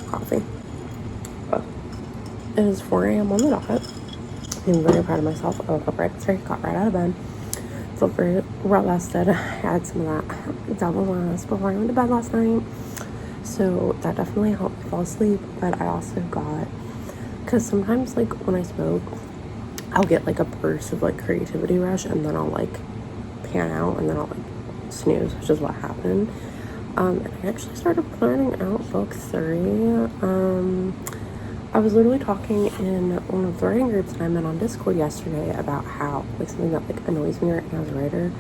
Coffee. But it is 4 a.m. on the dot. I'm very proud of myself. I woke up got right out of bed. Felt very well rested. I had some of that double rest before I went to bed last night. So that definitely helped me fall asleep. But I also got, because sometimes like when I smoke, I'll get like a burst of like creativity rush, and then I'll like pan out, and then I'll like snooze, which is what happened. And I actually started planning out book 3. I was literally talking in one of the writing groups that I'm in on Discord yesterday about how like something that like annoys me right now as a writer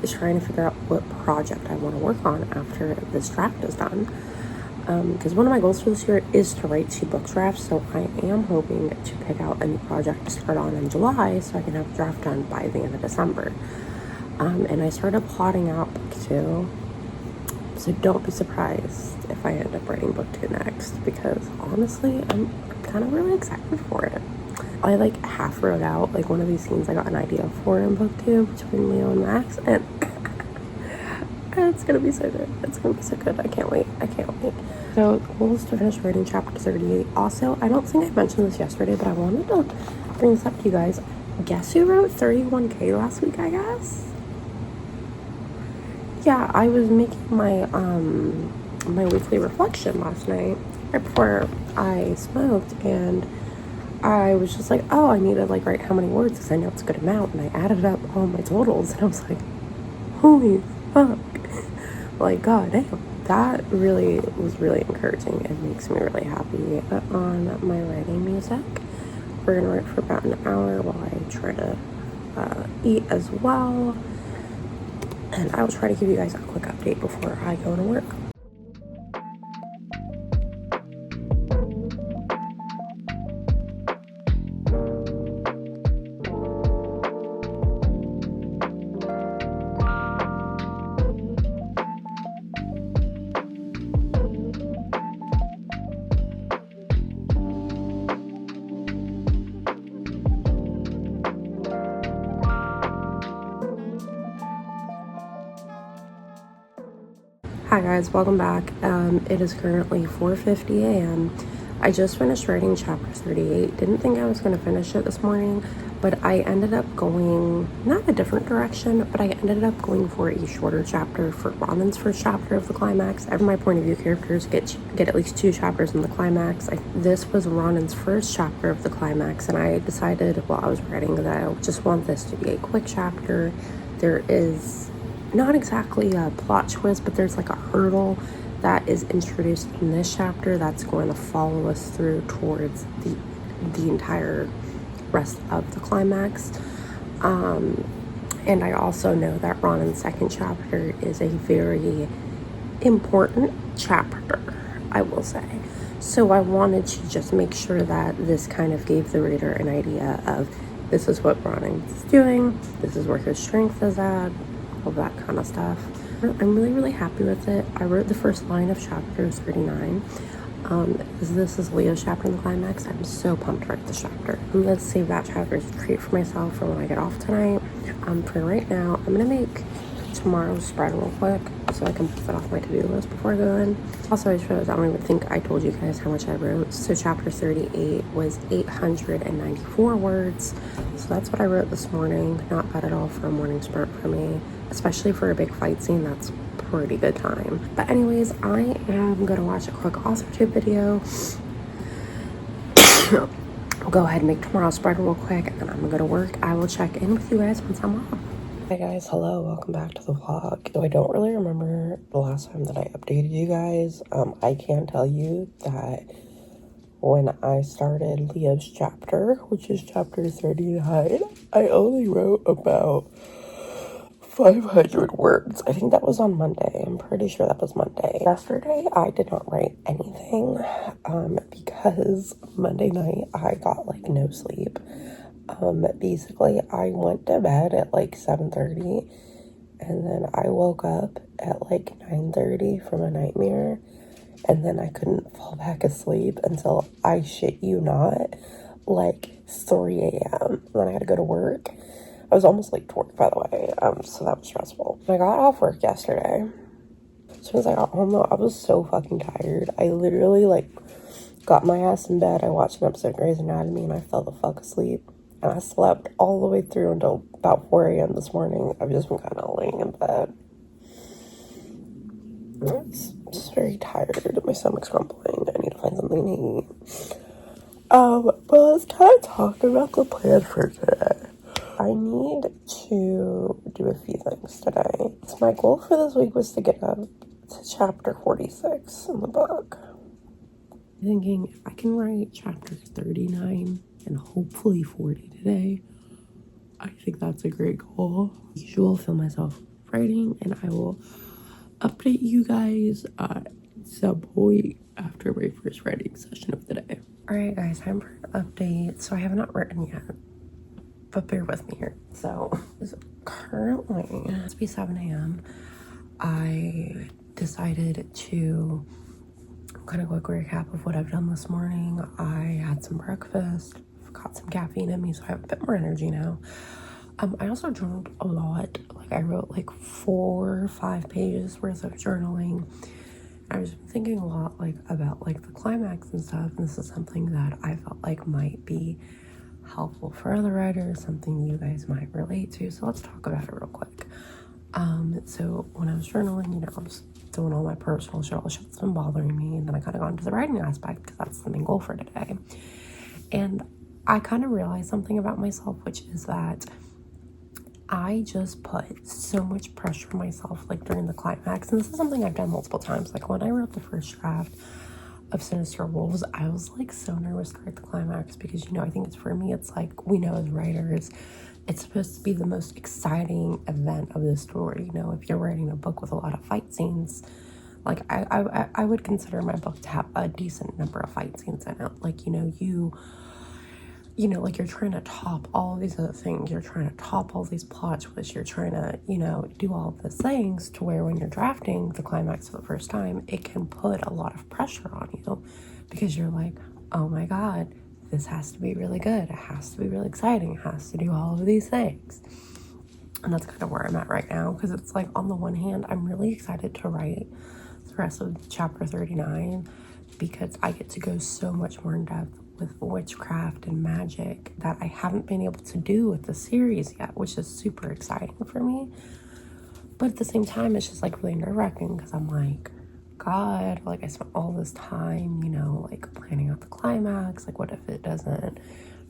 is trying to figure out what project I want to work on after this draft is done. Because one of my goals for this year is to write 2 book drafts, so I am hoping to pick out a new project to start on in July so I can have a draft done by the end of December. And I started plotting out book 2, so don't be surprised if I end up writing book 2 next, because honestly, I'm kind of really excited for it. I like half wrote out like one of these scenes I got an idea for in book 2 between Leo and Max, and it's gonna be so good. It's gonna be so good. I can't wait. So the goal is to finish writing chapter 38. Also, I don't think I mentioned this yesterday, but I wanted to bring this up to you guys. Guess who wrote 31K last week, I guess? Yeah, I was making my my weekly reflection last night right before I smoked, and I was just like, oh, I need to like write how many words because I know it's a good amount, and I added up all my totals, and I was like, holy fuck. Like, god damn, that really was really encouraging. It makes me really happy. On my writing music, we're gonna write for about an hour while I try to eat as well, and I will try to give you guys a quick update before I go to work. Hi guys, welcome back. It is currently 4:50 a.m. I just finished writing chapter 38. Didn't think I was going to finish it this morning, but I ended up going, not a different direction, but I ended up going for a shorter chapter for Ronan's first chapter of the climax. From my point of view, characters get at least 2 chapters in the climax. This was Ronan's first chapter of the climax, and I decided while I was writing that I just want this to be a quick chapter. There is not exactly a plot twist, but there's like a hurdle that is introduced in this chapter that's going to follow us through towards the entire rest of the climax. And I also know that Ronan's second chapter is a very important chapter, I will say. So I wanted to just make sure that this kind of gave the reader an idea of this is what Ronan's doing, this is where his strength is at, all that kind of stuff. I'm really happy with it. I wrote the first line of chapter 39. This is Leo's chapter in the climax. I'm so pumped to write this chapter. I'm gonna save that chapter as a treat for myself for when I get off tonight. For right now, I'm gonna make tomorrow's spread real quick so I can put it off my to-do list before I go in. Also, I just realized I don't even think I told you guys how much I wrote. So chapter 38 was 894 words. So that's what I wrote this morning. Not bad at all for a morning sprint for me, especially for a big fight scene. That's pretty good time. But anyways, I am gonna watch a quick AuthorTube video. I'll go ahead and make tomorrow's spread real quick, and then I'm gonna go to work. I will check in with you guys once I'm off. Hey guys, hello, welcome back to the vlog. So I don't really remember the last time that I updated you guys. I can tell you that when I started Leo's chapter, which is chapter 39, I only wrote about 500 words. I think that was on Monday. I'm pretty sure that was Monday. Yesterday, I did not write anything because Monday night, I got like no sleep. Basically, I went to bed at like 7:30, and then I woke up at like 9:30 from a nightmare, and then I couldn't fall back asleep until, I shit you not, like 3 a.m. Then I had to go to work. I was almost late to work, by the way, so that was stressful. I got off work yesterday, As soon as I got home though, I was so fucking tired. I literally like got my ass in bed. I watched an episode of Grey's Anatomy and I fell the fuck asleep. And I slept all the way through until about 4 a.m. this morning. I've just been kind of laying in bed. It's just very tired. My stomach's grumbling. I need to find something to eat. But let's kind of talk about the plan for today. I need to do a few things today. So my goal for this week was to get up to chapter 46 in the book. I'm thinking if I can write chapter 39 and hopefully 40 today, I think that's a great goal. As usual, film myself writing and I will update you guys at some point after my first writing session of the day. Alright guys, time for an update. So I have not written yet, but bear with me here. So currently, it's be 7 a.m. I decided to kind of quick recap of what I've done this morning. I had some breakfast, got some caffeine in me, so I have a bit more energy now. I also journaled a lot. Like I wrote like 4 or 5 pages worth of journaling. I was thinking a lot like about like the climax and stuff, and this is something that I felt like might be helpful for other writers, something you guys might relate to. So let's talk about it real quick. So when I was journaling, you know, I was doing all my personal shit, all the shit that's been bothering me, and then I kind of got into the writing aspect because that's the main goal for today. And I kind of realized something about myself, which is that I just put so much pressure on myself like during the climax, and this is something I've done multiple times. Like when I wrote the first draft of Sinister Wolves, I was like so nervous to write the climax because, you know, I think it's for me, it's like we know as writers it's supposed to be the most exciting event of the story. You know, if you're writing a book with a lot of fight scenes, like I would consider my book to have a decent number of fight scenes in it. Like, you know, like you're trying to top all these other things. You're trying to top all these plot twists. You're trying to, you know, do all of these things to where when you're drafting the climax for the first time, it can put a lot of pressure on you because you're like, oh my God, this has to be really good. It has to be really exciting. It has to do all of these things. And that's kind of where I'm at right now, because it's like, on the one hand, I'm really excited to write the rest of chapter 39 because I get to go so much more in depth with witchcraft and magic that I haven't been able to do with the series yet, which is super exciting for me. But at the same time, it's just like really nerve-wracking because I'm like, God, like I spent all this time, you know, like planning out the climax. Like, what if it doesn't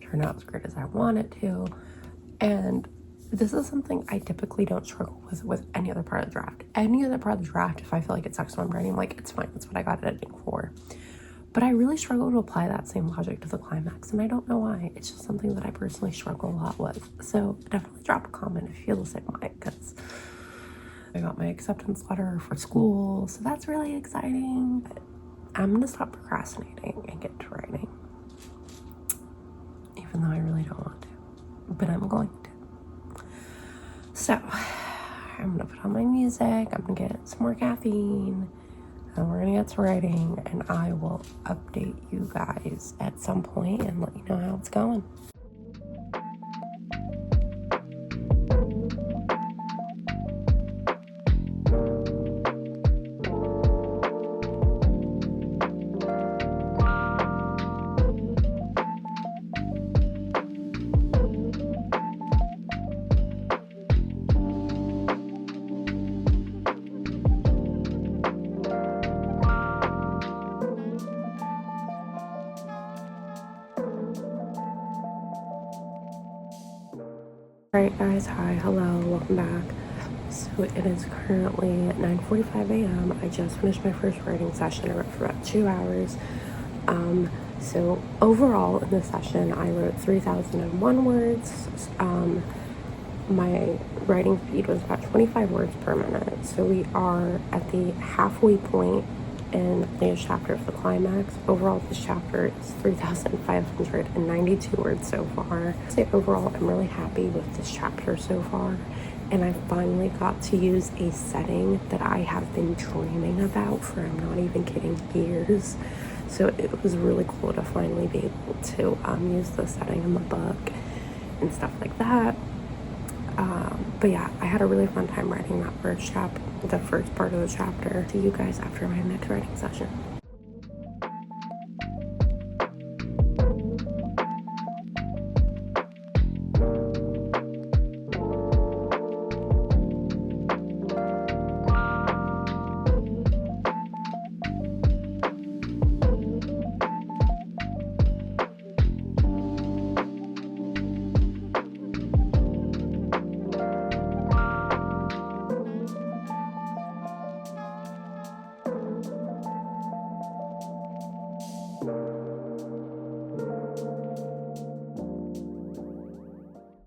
turn out as great as I want it to? And this is something I typically don't struggle with any other part of the draft. Any other part of the draft, if I feel like it sucks when I'm writing, I'm like, it's fine. That's what I got editing for. But I really struggle to apply that same logic to the climax, and I don't know why. It's just something that I personally struggle a lot with. So definitely drop a comment if you feel the same way, because I got my acceptance letter for school, so that's really exciting. But I'm gonna stop procrastinating and get to writing, even though I really don't want to, but I'm going to. So I'm gonna put on my music, I'm gonna get some more caffeine, and we're gonna get to writing, and I will update you guys at some point and let you know how it's going. Alright guys, hi, hello, welcome back. So it is currently at 9:45 a.m. I just finished my first writing session. I wrote for about 2 hours. So overall in this session, I wrote 3,001 words. My writing speed was about 25 words per minute. So we are at the halfway point in the latest chapter of the climax. Overall, this chapter is 3,592 words so far. I'd say overall, I'm really happy with this chapter so far. And I finally got to use a setting that I have been dreaming about for, I'm not even kidding, years. So it was really cool to finally be able to use the setting in the book and stuff like that. But yeah, I had a really fun time writing that first chapter, the first part of the chapter. See you guys after my next writing session.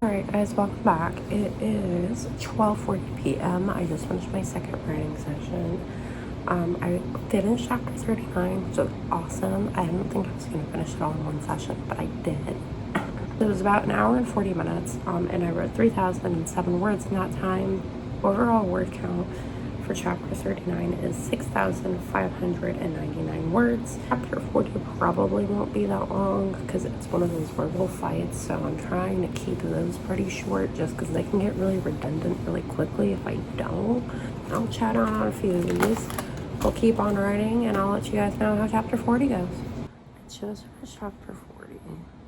Alright guys, welcome back. It is 12:40 p.m. I just finished my second writing session. I finished chapter 39, which was awesome. I didn't think I was going to finish it all in one session, but I did. It was about an hour and 40 minutes, and I wrote 3,007 words in that time. Overall word count for chapter 39 is 6,599 words. Chapter 40 probably won't be that long because it's one of those verbal fights, so I'm trying to keep those pretty short just because they can get really redundant really quickly if I don't. I'll chat on a few of these. I'll keep on writing and I'll let you guys know how chapter 40 goes. I just finished chapter 40.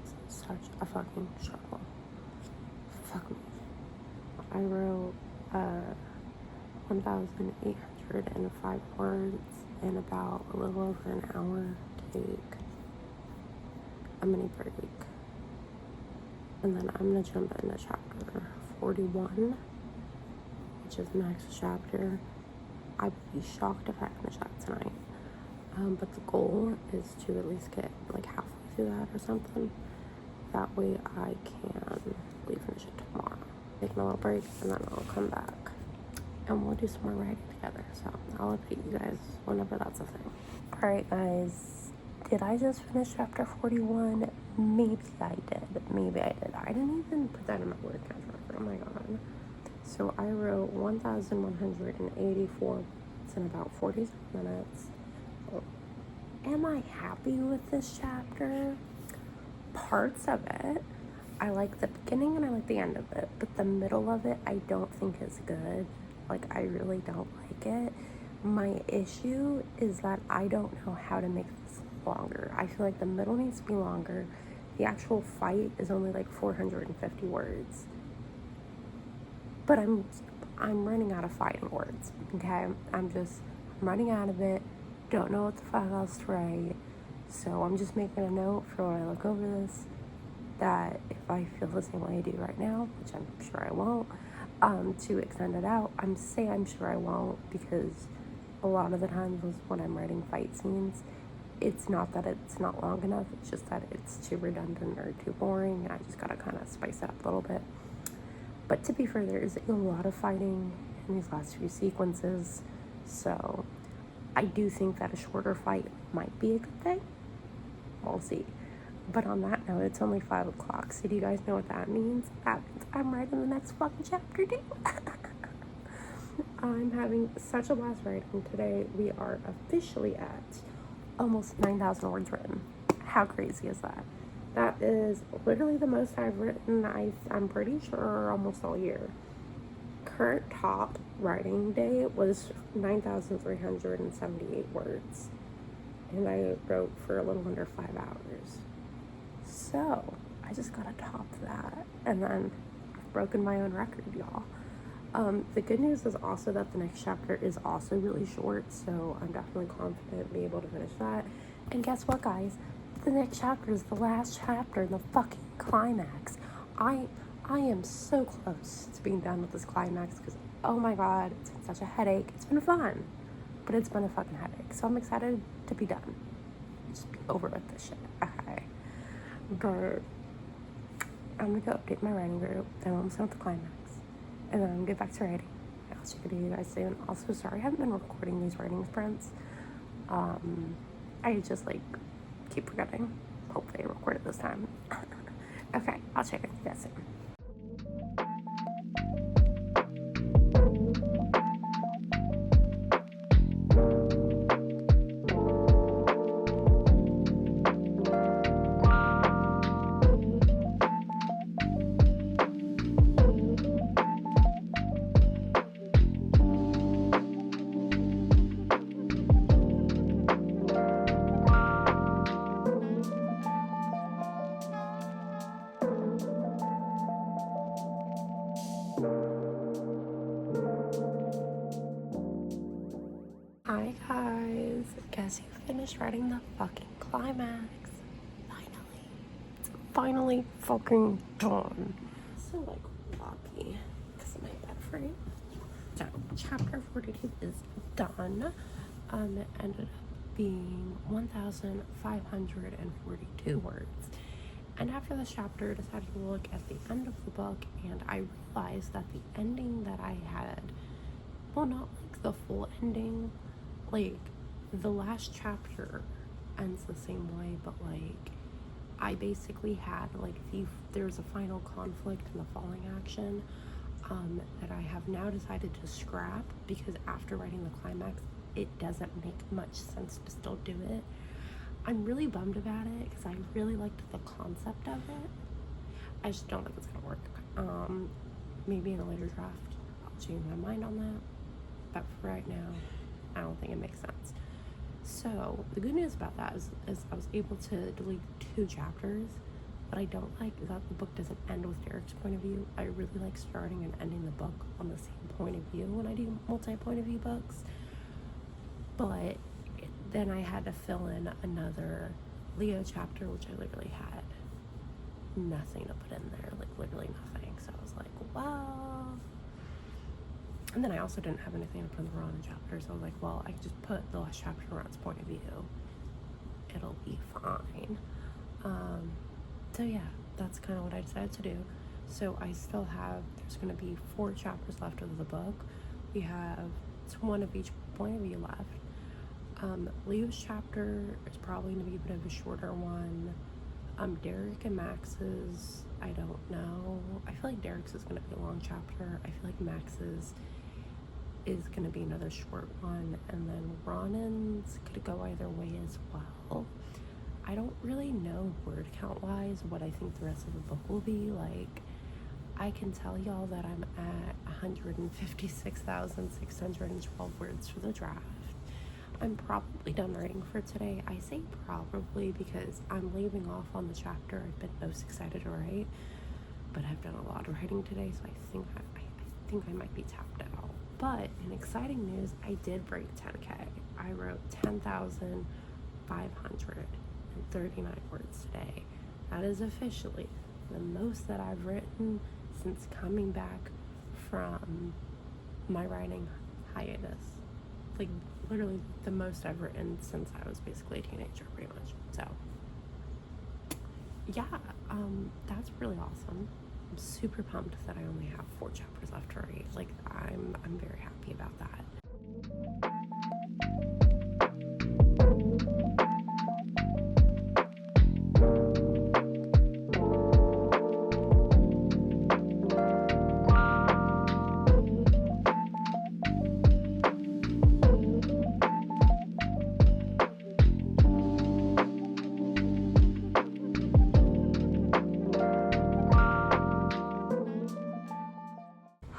It's such a fucking struggle. Fuck me. I wrote 1,805 words in about a little over an hour. Take a mini break. And then I'm going to jump into chapter 41, which is the next chapter. I'd be shocked if I finish that tonight. But the goal is to at least get like halfway through that or something. That way I can finish it tomorrow. Take my little break and then I'll come back. And we'll do some more writing together. So I'll update you guys whenever that's a thing. Alright guys, did I just finish chapter 41? Maybe I did. Maybe I did. I didn't even put that in my word count record. Oh my god. So I wrote 1,184 words in about 47 minutes. Am I happy with this chapter? Parts of it. I like the beginning and I like the end of it. But the middle of it I don't think is good. Like, I really don't like it. My issue is that I don't know how to make this longer. I feel like the middle needs to be longer. The actual fight is only like 450 words. But I'm running out of fighting words, okay? I'm running out of it. Don't know what the fuck else to write. So I'm just making a note for when I look over this that if I feel the same way I do right now, which I'm sure I won't, to extend it out. I'm sure I won't, because a lot of the times when I'm writing fight scenes, it's not that it's not long enough, it's just that it's too redundant or too boring, and I just gotta kind of spice it up a little bit. But to be fair, there is a lot of fighting in these last few sequences, so I do think that a shorter fight might be a good thing. We'll see. But on that note, it's only 5 o'clock, so do you guys know what that means? That means I'm writing the next fucking chapter too. I'm having such a blast writing today. We are officially at almost 9,000 words written. How crazy is that? That is literally the most I've written, I'm pretty sure, almost all year. Current top writing day was 9,378 words. And I wrote for a little under 5 hours. So, I just gotta top that. And then I've broken my own record, y'all. The good news is also that the next chapter is also really short, so I'm definitely confident to be able to finish that. And guess what, guys? The next chapter is the last chapter, the fucking climax. I am so close to being done with this climax because, oh my god, it's been such a headache. It's been fun, but it's been a fucking headache. So I'm excited to be done. Just be over with this shit. Okay. But I'm gonna go update my writing group, then I'm almost done with the climax. And then I'm gonna get back to writing. I'll check it to you guys soon. Also, sorry I haven't been recording these writing sprints. I just keep forgetting. Hopefully I record it this time. Okay, I'll check it with you guys soon. Hi guys, guess who finished writing the fucking climax? Finally. It's finally fucking done. So like lucky because of my bed frame. So chapter 42 is done. It ended up being 1,542 words. And after this chapter, I decided to look at the end of the book, and I realized that the ending that I had, well, not like the full ending, like the last chapter ends the same way, but like I basically had like there's a final conflict in the falling action that I have now decided to scrap because after writing the climax, it doesn't make much sense to still do it. I'm really bummed about it because I really liked the concept of it. I just don't think it's gonna work. Maybe in a later draft I'll change my mind on that, but for right now I don't think it makes sense. So the good news about that is I was able to delete 2 chapters, but I don't like that the book doesn't end with Derek's point of view. I really like starting and ending the book on the same point of view when I do multi-point of view books, but then I had to fill in another Leo chapter, which I literally had nothing to put in there, like literally nothing. So I was like, well, and then I also didn't have anything to put in the Ron chapter, so I was like, well, I can just put the last chapter in Ron's point of view. It'll be fine. So yeah, that's kind of what I decided to do. So I still have, there's going to be 4 chapters left of the book. We have 1 of each point of view left. Leo's chapter is probably going to be a bit of a shorter one. Derek and Max's, I don't know. I feel like Derek's is going to be a long chapter. I feel like Max's is going to be another short one. And then Ronan's could go either way as well. I don't really know word count wise what I think the rest of the book will be. Like, I can tell y'all that I'm at 156,612 words for the draft. I'm probably done writing for today. I say probably because I'm leaving off on the chapter I've been most excited to write, but I've done a lot of writing today, so I think I might be tapped out. But in exciting news, I did break 10K. I wrote 10,539 words today. That is officially the most that I've written since coming back from my writing hiatus. Like literally the most I've written since I was basically a teenager, pretty much. So yeah, that's really awesome. I'm super pumped that I only have 4 chapters left to write. Like I'm very happy about that.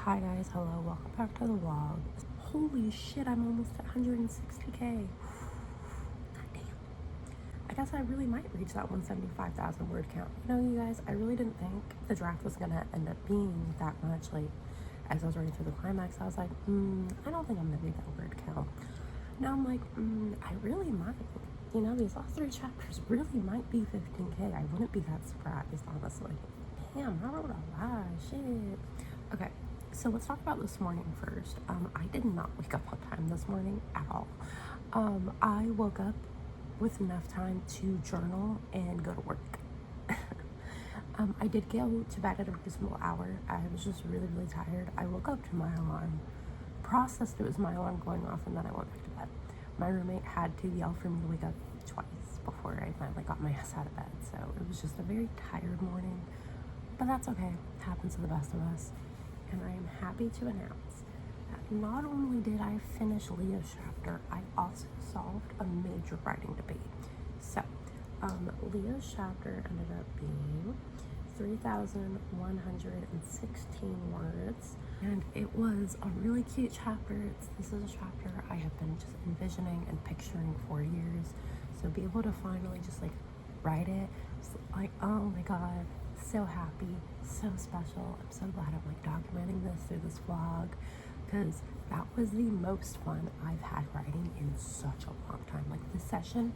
Hi guys, hello, welcome back to the vlog. Holy shit, I'm almost at 160K. God damn. I guess I really might reach that 175,000 word count. You know, you guys, I really didn't think the draft was gonna end up being that much. Like, as I was reading through the climax, I was like, I don't think I'm gonna do that word count. Now I'm like, I really might. You know, these last 3 chapters really might be 15K. I wouldn't be that surprised, honestly. Damn, I wrote a lot of shit. Okay. So let's talk about this morning first. I did not wake up on time this morning at all. I woke up with enough time to journal and go to work. I did go to bed at a reasonable hour. I was just really, really tired. I woke up to my alarm, processed it was my alarm going off, and then I went back to bed. My roommate had to yell for me to wake up twice before I finally got my ass out of bed. So it was just a very tired morning, but that's okay. It happens to the best of us. And I am happy to announce that not only did I finish Leo's chapter, I also solved a major writing debate. So, Leo's chapter ended up being 3,116 words, and it was a really cute chapter. This is a chapter I have been just envisioning and picturing for years. So be able to finally just like write it, it's like, oh my god, so happy, so special. I'm so glad I'm like documenting this through this vlog, because that was the most fun I've had writing in such a long time. Like this session,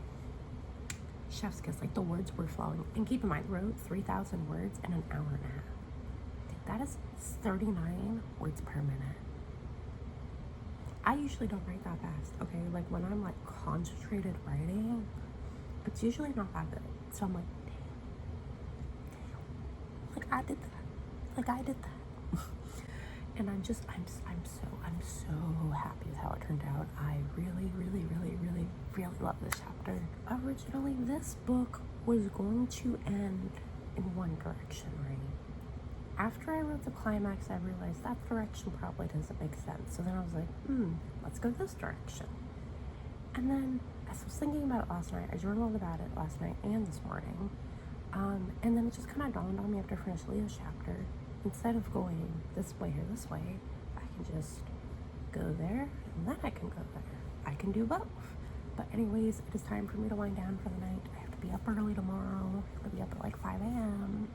chef's kiss, like the words were flowing. And keep in mind, I wrote 3,000 words in an hour and a half. That is 39 words per minute. I usually don't write that fast, okay? Like when I'm like concentrated writing, it's usually not that good. So I'm like, damn. Like I did that. And I'm so happy with how it turned out. I really love this chapter. Originally, this book was going to end in one direction, right? After I wrote the climax, I realized that direction probably doesn't make sense. So then I was like, let's go this direction. And then as I was thinking about it last night, I journaled about it last night and this morning. And then it just kind of dawned on me after I finished Leo's chapter, instead of going this way or this way, I can just go there and then I can go there. I can do both. But anyways, it is time for me to wind down for the night. I have to be up early tomorrow. I'll be up at like 5 a.m.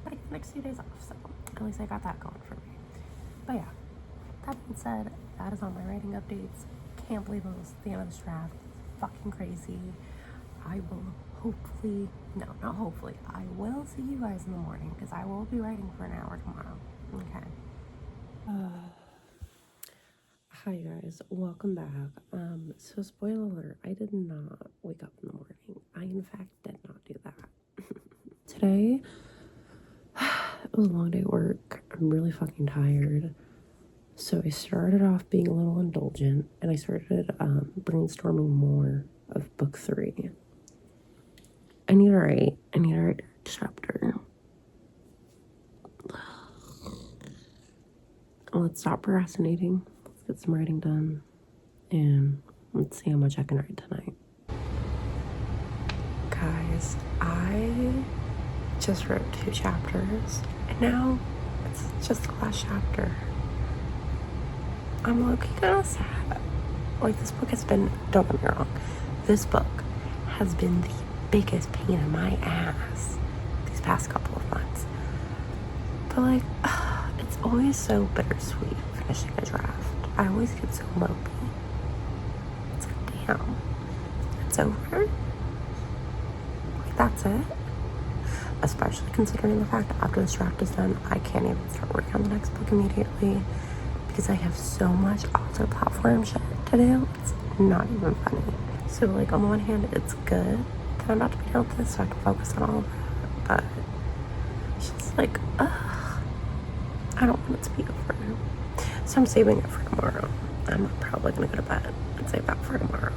But I get the next 2 days off, so at least I got that going for me. But yeah, that being said, that is all my writing updates. Can't believe it was the end of this draft. Fucking crazy. I will hopefully, no, not hopefully, I will see you guys in the morning, because I will be writing for an hour tomorrow. Okay. Hi guys, welcome back. So spoiler alert, I did not wake up in the morning. I in fact did not do that. Today, it was a long day at work. I'm really fucking tired. So I started off being a little indulgent, and I started brainstorming more of book 3. I need to write a chapter. Let's stop procrastinating. Let's get some writing done. And let's see how much I can write tonight. Guys, I just wrote 2 chapters. And now it's just the last chapter. I'm low-key kind of sad. Like, this book has been, don't get me wrong, this book has been the biggest pain in my ass these past couple of months. But like, it's always so bittersweet finishing a draft. I always get so mopey. It's like, damn, it's over? Like, that's it? Especially considering the fact that after this draft is done, I can't even start working on the next book immediately, because I have so much author platform shit to do. It's not even funny. So like, on the one hand, it's good that I'm about to be done with this, so I can focus on all of that. But it's just like, I don't want it to be over. So I'm saving it for tomorrow. I'm probably gonna go to bed and save that for tomorrow.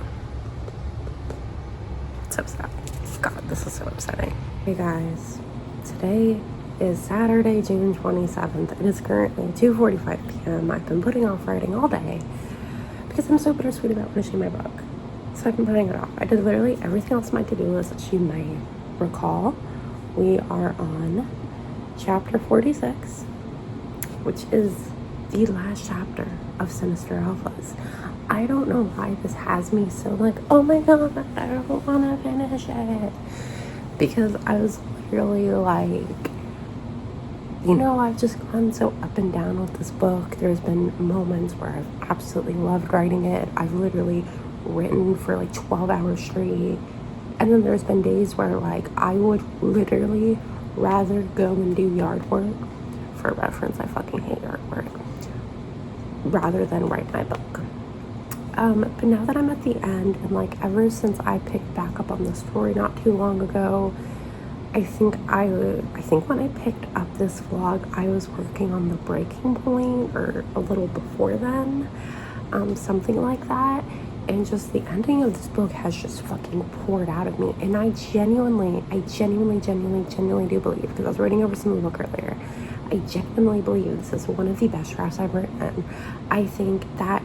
It's so sad. God, this is so upsetting. Hey guys, today is Saturday, June 27th. It is currently 2:45 p.m. I've been putting off writing all day because I'm so bittersweet about finishing my book. So I've been putting it off. I did literally everything else on my to-do list that you may recall. We are on chapter 46, which is the last chapter of Sinister Alphas. I don't know why this has me so like, oh my god, I don't want to finish it. Because I was literally like, you know, I've just gone so up and down with this book. There's been moments where I've absolutely loved writing it. I've literally written for like 12 hours straight. And then there's been days where like I would literally rather go and do yard work. For reference, I fucking hate yard work. Rather than write my book. But now that I'm at the end, and like ever since I picked back up on the story not too long ago, I think when I picked up this vlog, I was working on the breaking point, or a little before then, something like that. And just the ending of this book has just fucking poured out of me. And I genuinely do believe, because I was reading over some of the book earlier, I genuinely believe this is one of the best drafts I've written. I think that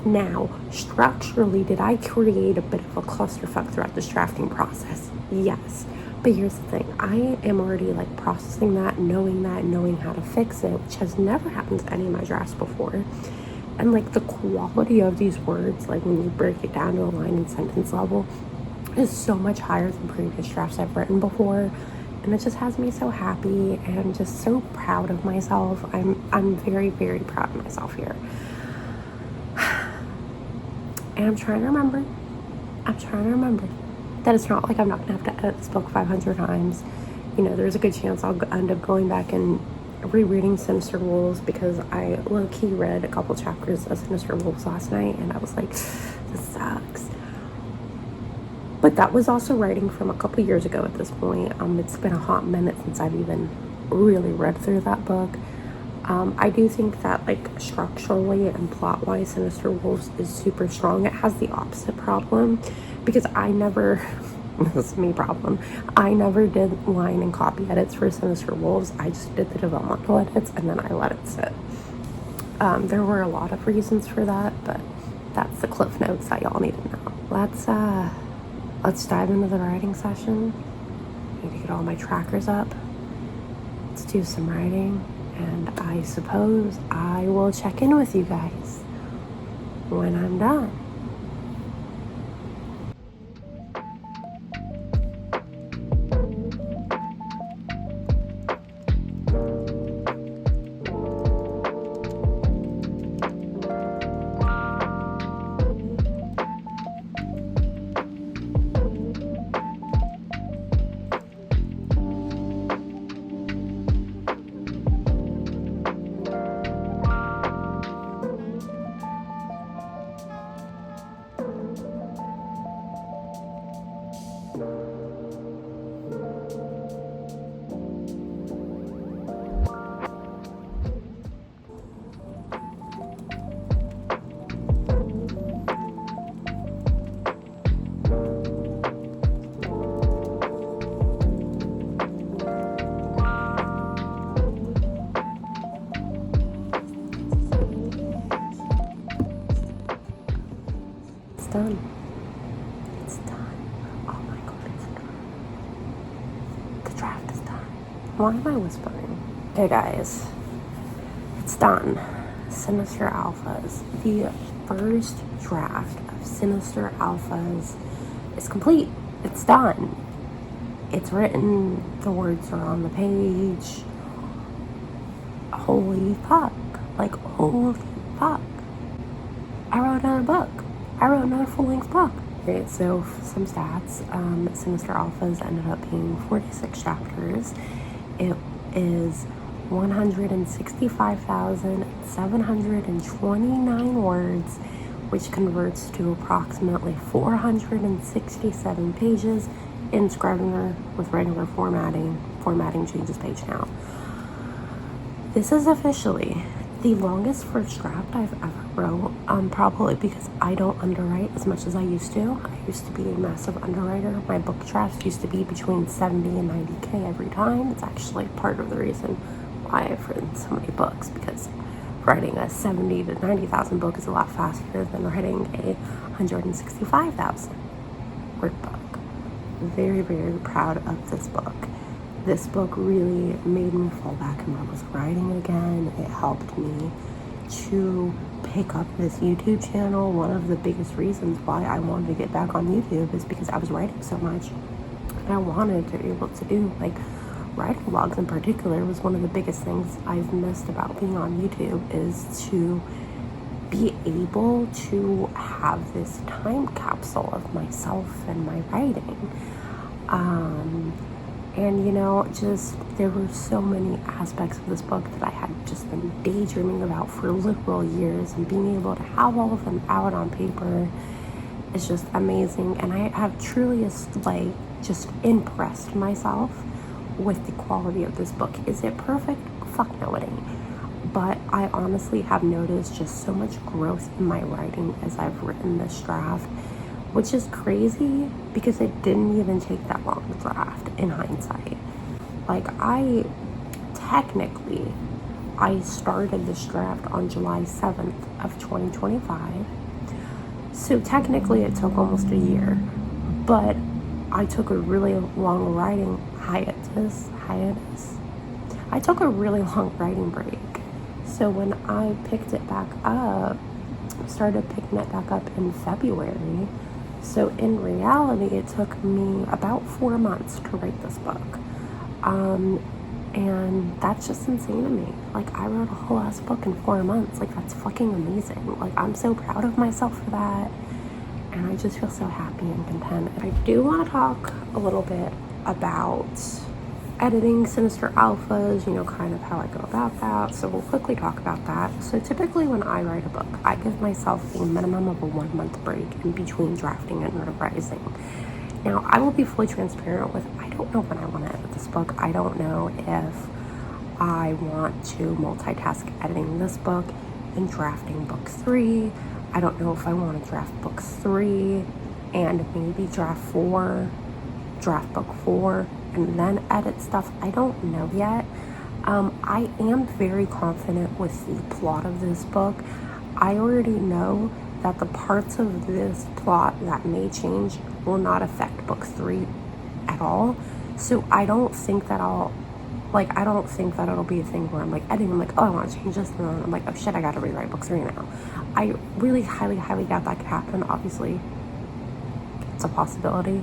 now, structurally, did I create a bit of a clusterfuck throughout this drafting process? Yes. But here's the thing. I am already like processing that, knowing how to fix it, which has never happened to any of my drafts before. And like the quality of these words, like when you break it down to a line and sentence level, is so much higher than previous drafts I've written before. And it just has me so happy and just so proud of myself. I'm very, very proud of myself here. And I'm trying to remember that it's not like I'm not going to have to edit this book 500 times. You know, there's a good chance I'll end up going back and rereading Sinister Wolves, because I low-key read a couple chapters of Sinister Wolves last night and I was like, this sucks. But that was also writing from a couple years ago at this point. It's been a hot minute since I've even really read through that book. I do think that, like, structurally and plot-wise, Sinister Wolves is super strong. It has the opposite problem, because I never this is me problem. I never did line and copy edits for Sinister Wolves. I just did the developmental edits and then I let it sit. There were a lot of reasons for that, but that's the cliff notes that y'all need to know. Let's dive into the writing session. I need to get all my trackers up. Let's do some writing, and I suppose I will check in with you guys when I'm done. Done. It's done. Oh my god, it's done. The draft is done. Why am I whispering? Hey guys, it's done. Sinister Alphas. The first draft of Sinister Alphas is complete. It's done. It's written. The words are on the page. Holy fuck. Like, holy fuck. I wrote another book. I wrote another full-length book. Okay, so some stats. Sinister Alphas ended up being 46 chapters. It is 165,729 words, which converts to approximately 467 pages in Scrivener with regular formatting. Formatting changes page count. This is officially the longest first draft I've ever wrote, probably because I don't underwrite as much as I used to. I used to be a massive underwriter. My book drafts used to be between 70 and 90K every time. It's actually part of the reason why I've written so many books, because writing a 70 to 90,000 book is a lot faster than writing a 165,000 word book. Very, very proud of this book. This book really made me fall back in love with writing again. It helped me to pick up this YouTube channel. One of the biggest reasons why I wanted to get back on YouTube is because I was writing so much. And I wanted to be able to do, like, writing vlogs in particular was one of the biggest things I've missed about being on YouTube, is to be able to have this time capsule of myself and my writing. And, you know, just there were so many aspects of this book that I had just been daydreaming about for literal years, and being able to have all of them out on paper is just amazing. And I have truly, like, just impressed myself with the quality of this book. Is it perfect? Fuck no, it ain't. But I honestly have noticed just so much growth in my writing as I've written this draft, which is crazy because it didn't even take that long to draft in hindsight. Like, I started this draft on July 7th of 2025. So technically it took almost a year, but I took a really long writing hiatus. I took a really long writing break. So when I picked it back up, started picking it back up in February. So in reality, it took me about 4 months to write this book. And that's just insane to me. Like, I wrote a whole ass book in 4 months. Like, that's fucking amazing. Like, I'm so proud of myself for that. And I just feel so happy and content. I do want to talk a little bit about editing Sinister Alphas, you know, kind of how I go about that. So we'll quickly talk about that. So typically when I write a book, I give myself a minimum of a 1 month break in between drafting and revising. Now, I will be fully transparent with, I don't know when I want to edit this book. I don't know if I want to multitask editing this book and drafting book 3. I don't know if I want to draft book 3 and maybe draft book 4, and then edit stuff. I don't know yet. I am very confident with the plot of this book. I already know that the parts of this plot that may change will not affect book 3 at all. So I don't think that it'll be a thing where I'm like editing, I'm like, oh, I want to change this, and then I'm like, oh shit, I gotta rewrite book 3 now. I really highly doubt that could happen. Obviously, it's a possibility.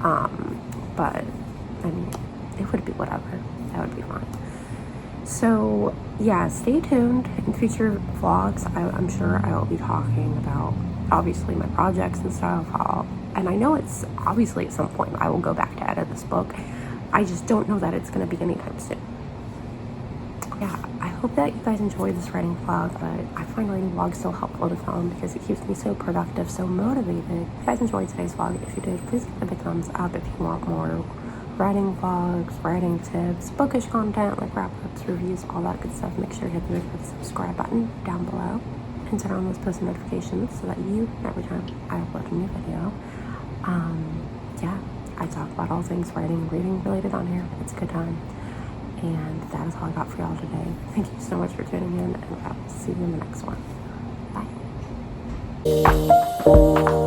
But I mean, it would be whatever. That would be fine. So yeah, stay tuned in future vlogs. I'm sure I will be talking about obviously my projects and stuff. And I know it's obviously at some point I will go back to edit this book. I just don't know that it's going to be anytime soon. Yeah, I hope that you guys enjoyed this writing vlog. I find writing vlogs so helpful to film because it keeps me so productive, so motivated. If you guys enjoyed today's vlog, if you did, please give it a big thumbs up. If you want more writing vlogs, writing tips, bookish content like wrap-ups, reviews, all that good stuff, make sure to hit the subscribe button down below and turn on those post notifications so that you, every time I upload a new video, yeah, I talk about all things writing and reading related on here. It's a good time. And that is all I got for y'all today. Thank you so much for tuning in, and I will see you in the next one. Bye.